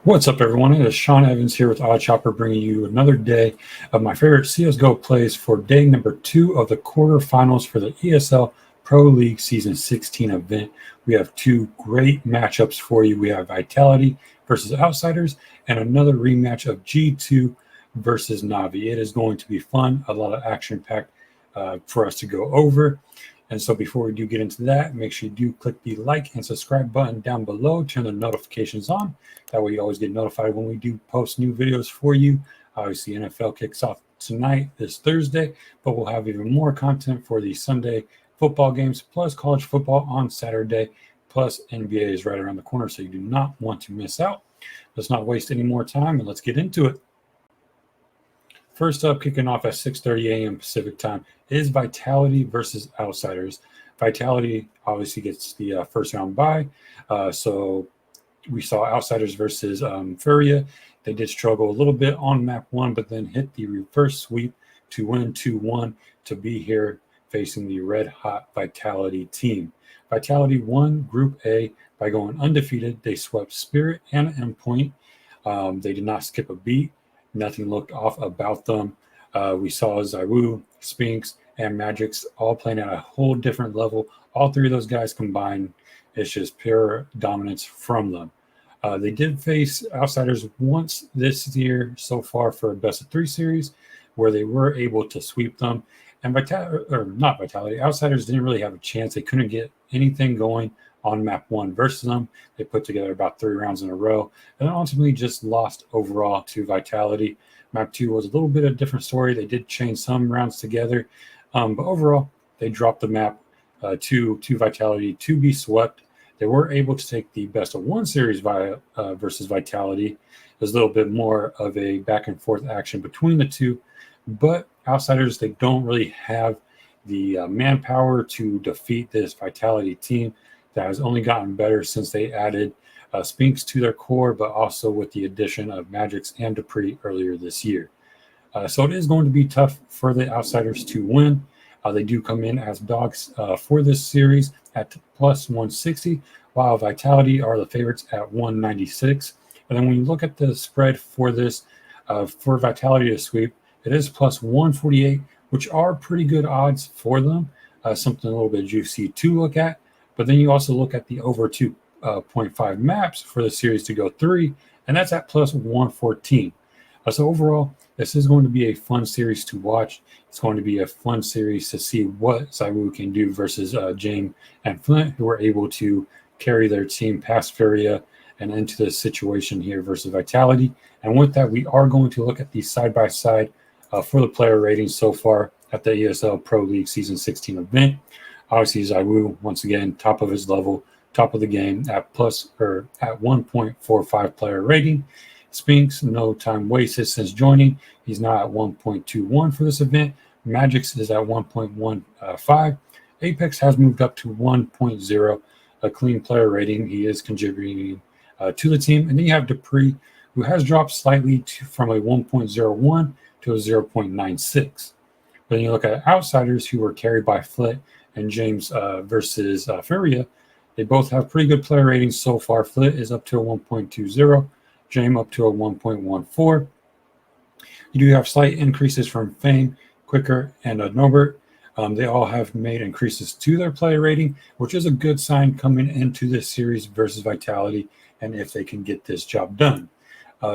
What's up, everyone? It is Sean Evans here with Odd Chopper, bringing you another day of my favorite CSGO plays for day number 2 of the quarterfinals for the ESL Pro League Season 16 event. We have two great matchups for you. We have Vitality versus Outsiders and another rematch of G2 versus Navi. It is going to be fun, a lot of action-packed for us to go over. And so before we do get into that, make sure you do click the like and subscribe button down below, turn the notifications on. That way you always get notified when we do post new videos for you. Obviously, NFL kicks off tonight, this Thursday, but we'll have even more content for the Sunday football games, plus college football on Saturday, plus NBA is right around the corner, so you do not want to miss out. Let's not waste any more time, and let's get into it. First up, kicking off at 6:30 a.m. Pacific time, is Vitality versus Outsiders. Vitality obviously gets the first round bye. So we saw Outsiders versus Furia. They did struggle a little bit on map 1, but then hit the reverse sweep to win 2-1 to be here facing the red-hot Vitality team. Vitality won Group A by going undefeated. They swept Spirit and Endpoint. They did not skip a beat. Nothing looked off about them. We saw ZywOo, Spinks, and Magix all playing at a whole different level. All three of those guys combined, it's just pure dominance from them. They did face Outsiders once this year so far for a best-of-3 series, where they were able to sweep them. And Outsiders didn't really have a chance. They couldn't get anything going on map 1 versus them. They put together about 3 rounds in a row and ultimately just lost overall to Vitality. Map 2 was a little bit of a different story. They did chain some rounds together, but overall they dropped the map to Vitality to be swept. They were able to take the best-of-1 series versus Vitality. It was a little bit more of a back-and-forth action between the two, but Outsiders, they don't really have the manpower to defeat this Vitality team that has only gotten better since they added Spinks to their core, but also with the addition of Magix and Dupree earlier this year. So it is going to be tough for the Outsiders to win. They do come in as dogs for this series at plus 160, while Vitality are the favorites at 196. And then when you look at the spread for this, for Vitality to sweep, it is plus 148, which are pretty good odds for them. Something a little bit juicy to look at. But then you also look at the over 2.5 maps for the series to go 3, and that's at plus 114. So overall, this is going to be a fun series to watch. It's going to be a fun series to see what ZywOo can do versus James and Flint, who were able to carry their team past Furia and into this situation here versus Vitality. And with that, we are going to look at the side-by-side for the player ratings so far at the ESL Pro League Season 16 event. Obviously, ZywOo, once again, top of his level, top of the game at 1.45 player rating. Spinks, no time wasted since joining. He's now at 1.21 for this event. Magix is at 1.15. Apex has moved up to 1.0, a clean player rating. He is contributing to the team. And then you have Dupree, who has dropped slightly from a 1.01 to a 0.96. But then you look at Outsiders, who were carried by Flit and James versus Furia. They both have pretty good player ratings so far. Flit is up to a 1.20, James up to a 1.14. You do have slight increases from Fame, Quicker, and Norbert. They all have made increases to their player rating, which is a good sign coming into this series versus Vitality, and if they can get this job done.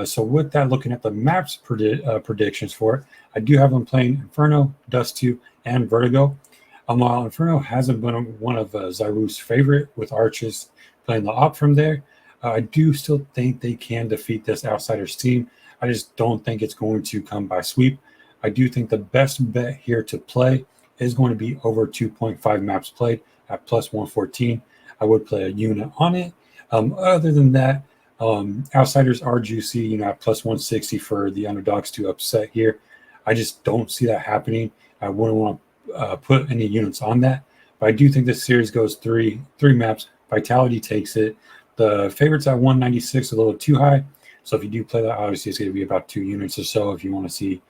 So with that, looking at the maps predictions for it, I do have them playing Inferno, Dust 2, and Vertigo. While Inferno hasn't been one of ZywOo's favorite with Arches playing the op from there, I do still think they can defeat this Outsiders team. I just don't think it's going to come by sweep. I do think the best bet here to play is going to be over 2.5 maps played at plus 114. I would play a unit on it. Other than that, Outsiders are juicy, at plus 160 for the underdogs to upset here. I just don't see that happening. I wouldn't want to put any units on that, but I do think this series goes three maps. Vitality takes it. The favorites at 196 a little too high, so if you do play that, obviously it's going to be about 2 units or so if you want to see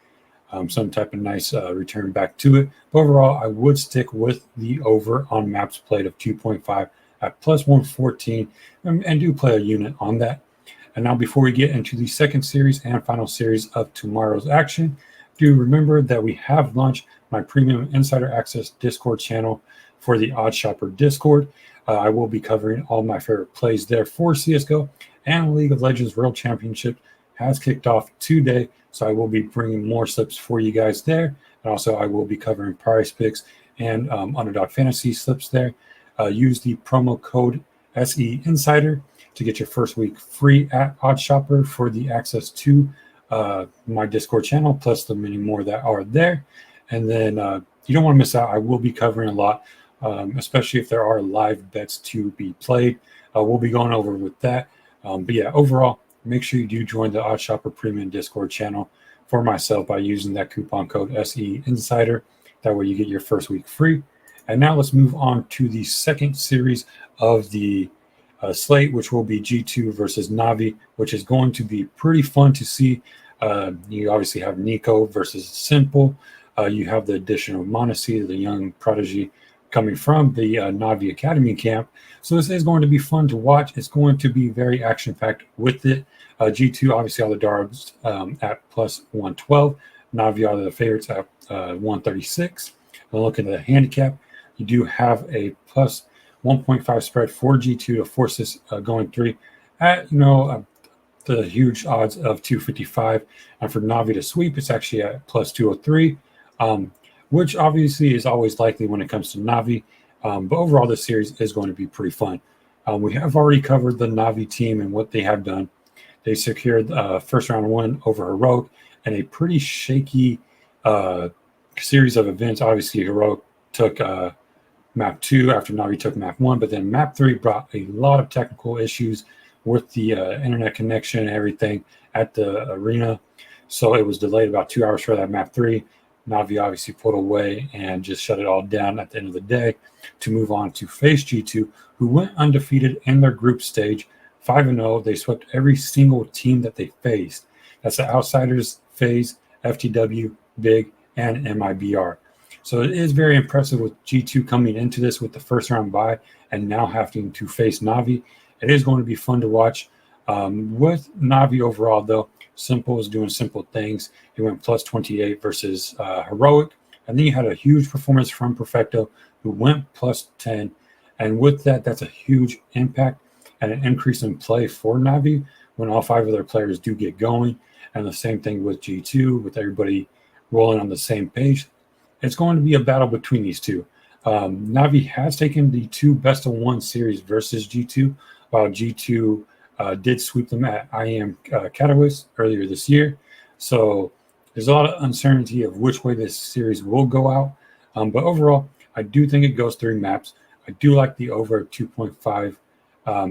some type of nice return back to it. But overall, I would stick with the over on maps played of 2.5 at plus 114 and do play a unit on that. And now before we get into the second series and final series of tomorrow's action, do remember that we have launched my premium insider access Discord channel for the Odd Shopper Discord. I will be covering all my favorite plays there for CSGO, and League of Legends World Championship has kicked off today, so I will be bringing more slips for you guys there. And also I will be covering prize picks and Underdog fantasy slips there. Use the promo code SE Insider to get your first week free at Odd Shopper for the access to my Discord channel, plus the many more that are there. And then you don't want to miss out. I will be covering a lot, especially if there are live bets to be played. We'll be going over with that. But yeah, overall, make sure you do join the Odd Shopper Premium Discord channel for myself by using that coupon code SE Insider. That way you get your first week free. And now let's move on to the second series of the slate, which will be G2 versus Navi, which is going to be pretty fun to see. You obviously have Nico versus Simple. You have the addition of Monacy, the young prodigy coming from the Navi Academy camp. So this is going to be fun to watch. It's going to be very action-packed with it. G2, obviously, all the dogs at plus 112. Navi are the favorites at 136. And looking at the handicap, you do have a plus 1.5 spread for G2 to force this going 3 at, the huge odds of 255. And for Navi to sweep, it's actually at plus 203, which obviously is always likely when it comes to Navi. But overall, this series is going to be pretty fun. We have already covered the Navi team and what they have done. They secured first round win over Heroic and a pretty shaky series of events. Obviously, Heroic took map 2 after Navi took map 1, but then map 3 brought a lot of technical issues with the internet connection and everything at the arena. So it was delayed about 2 hours for that map 3. Navi obviously pulled away and just shut it all down at the end of the day to move on to face G2, who went undefeated in their group stage, 5-0. They swept every single team that they faced. That's the Outsiders, FaZe, FTW, Big, and MIBR. So it is very impressive with G2 coming into this with the first round bye and now having to face Navi. It is going to be fun to watch. With Navi overall, though, Simple is doing simple things. He went plus 28 versus Heroic. And then you had a huge performance from Perfecto, who went plus 10. And with that, that's a huge impact and an increase in play for Navi when all 5 of their players do get going. And the same thing with G2, with everybody rolling on the same page. It's going to be a battle between these two. Navi has taken the 2 best-of-1 series versus G2, while G2 did sweep them at IEM Katowice earlier this year. So there's a lot of uncertainty of which way this series will go out. But overall, I do think it goes 3 maps. I do like the over 2.5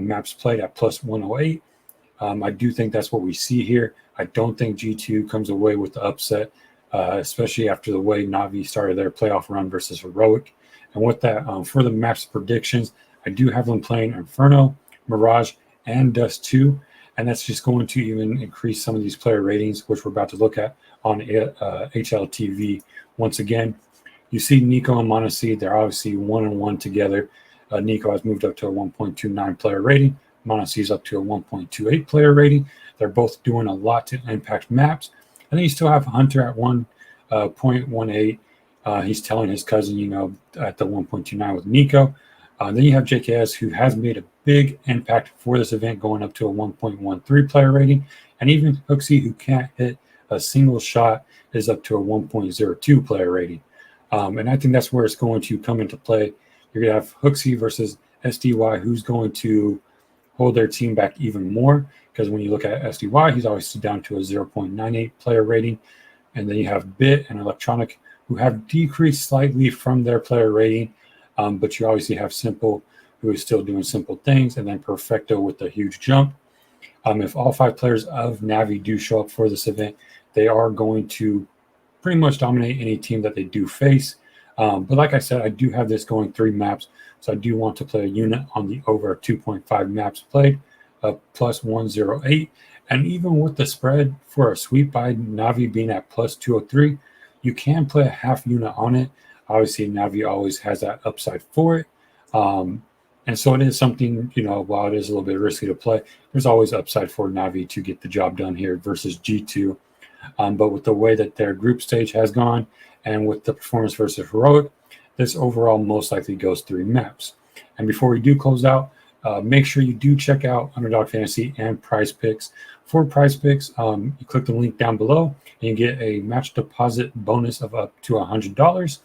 maps played at plus 108. I do think that's what we see here. I don't think G2 comes away with the upset, especially after the way Navi started their playoff run versus Heroic. And with that, for the maps predictions, I do have them playing Inferno, Mirage, and Dust 2. And that's just going to even increase some of these player ratings, which we're about to look at on HLTV. Once again, you see Nico and Monacy, they're obviously 1-1 together. Nico has moved up to a 1.29 player rating. Monacy's up to a 1.28 player rating. They're both doing a lot to impact maps. And then you still have Hunter at 1.18. He's telling his cousin, at the 1.29 with Nico. Then you have JKS, who has made a big impact for this event, going up to a 1.13 player rating. And even Hooksy, who can't hit a single shot, is up to a 1.02 player rating. And I think that's where it's going to come into play. You're going to have Hooksy versus SDY, who's going to hold their team back even more, because when you look at SDY, he's obviously down to a 0.98 player rating. And then you have Bit and Electronic, who have decreased slightly from their player rating. But you obviously have Simple, who is still doing simple things, and then Perfecto with a huge jump. If all 5 players of Navi do show up for this event, they are going to pretty much dominate any team that they do face. But like I said, I do have this going 3 maps, so I do want to play a unit on the over 2.5 maps played, plus 108. And even with the spread for a sweep by Navi being at plus 203, you can play a half unit on it. Obviously, Navi always has that upside for it. And so it is something, while it is a little bit risky to play, there's always upside for Navi to get the job done here versus G2. But with the way that their group stage has gone and with the performance versus Heroic, this overall most likely goes 3 maps. And before we do close out, make sure you do check out Underdog Fantasy and Prize Picks. For Prize Picks, you click the link down below and you get a match deposit bonus of up to $100.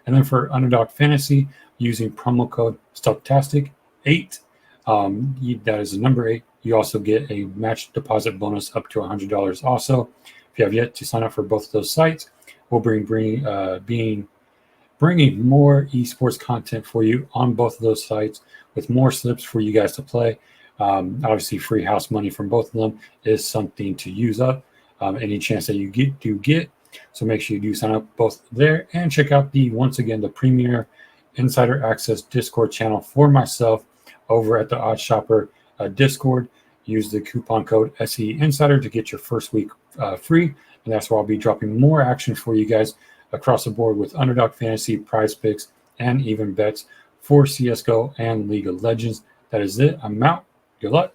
And then for Underdog Fantasy, using promo code STUCKTASTIC8, that is the number 8, you also get a match deposit bonus up to $100 also. If you have yet to sign up for both of those sites, we'll bringing more esports content for you on both of those sites with more slips for you guys to play. Obviously, free house money from both of them is something to use up any chance that you get. So make sure you do sign up both there and check out once again, the premier insider access Discord channel for myself over at the Odd Shopper Discord. Use the coupon code SE Insider to get your first week free. And that's where I'll be dropping more action for you guys across the board with Underdog Fantasy, Prize Picks, and even bets for CSGO and League of Legends. That is it. I'm out. Good luck.